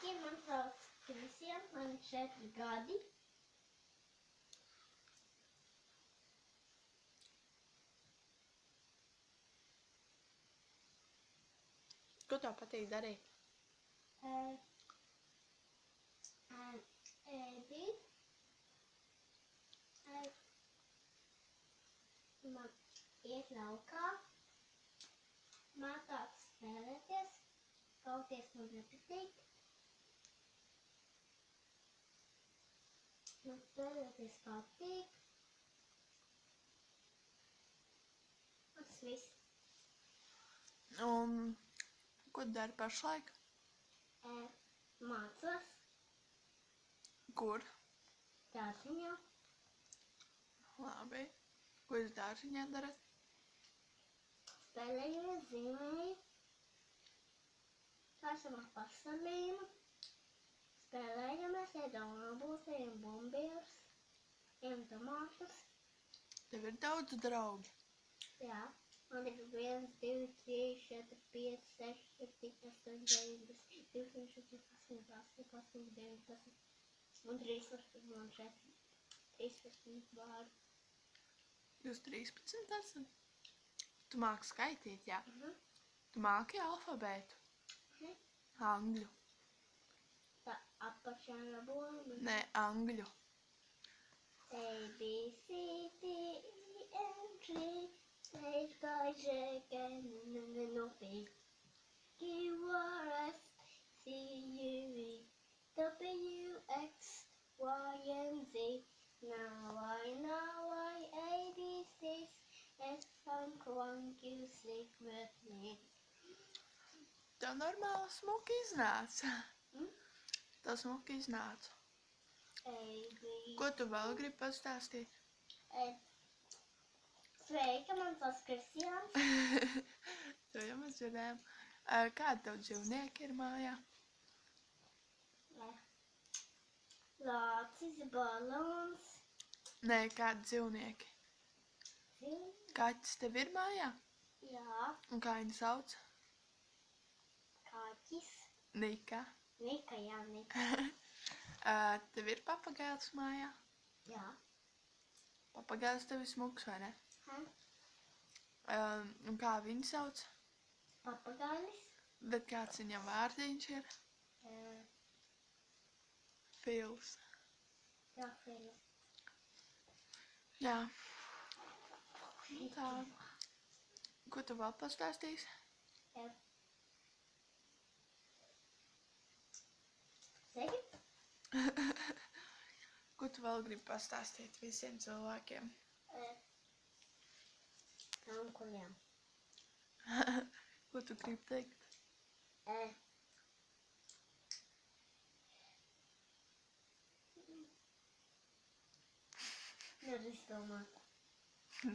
Sveiki, man sauc Krisija, man 4 gadi. Ko tev patīk darīt? Ēdīt. Man iet laukā. Mātāk spēlēties. Kauties man nepatīk. Man spēlēties patīk. Tas viss. Un ko tu dari pašlaik? Mācos. Kur? Dārziņā. Labi. Ko jūs dārziņā darat? Spēlējamies, zīmēju. Taisam ar pasadīnu. Spēlējamies, ēdam ābolus, ejam bombierus. Ejam tomātus. Tev ir daudz draugi. Jā. Man ir 1, 2, 3, 4, 5, 6, 7, 8, 9, 10, 12, 14, 18, 19. Un 13 man šeit. 13 vārdu. Jūs 13 esat? Tu māki skaitīt, jā? Tu māki alfabētu? Angļu. Tā apakšā labojumi. Nē, angļu. A, B, C, D, E, F, G, H, I, J, K, L, M, N, O, P, Q, R, S, T, U, V, W, X, Y, and Z. Now I, A, B, C, S, Q, C, with me. Tev normāli smuki iznāca. Tev smuki iznāca. A, B, Ko tu vēl gribi pastāstīt? Sveika, man sauc Kristiāns. To jau mēs dzirdējām. Kādi tev dzīvnieki ir mājā? Lācis, balons. Nē, kādi dzīvnieki? Kaķis tev ir mājā? Jā, Un kā viņu sauc? kaķis. Nika. Nika, jā, Nika. Tev ir papagailis mājā? Jā. Papagailis tev ir smuks, vai ne? Un kā viņu sauc? Papagailis. Bet kāds viņam vārdiņš ir? Fils. Jā, Fils. Jā. Tā. Ko tu vēl pastāstīsi? Sveiki. Ko tu vēl gribi pastāstīt visiem cilvēkiem? Tankuļiem. Ko tu gribi teikt? Nevar izdomāt.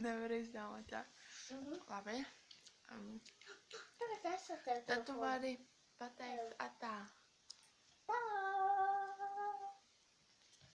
Nevar izdomāt, jā. Labi. Tagad esat ar Tad tu vari pateikt atā. Tā.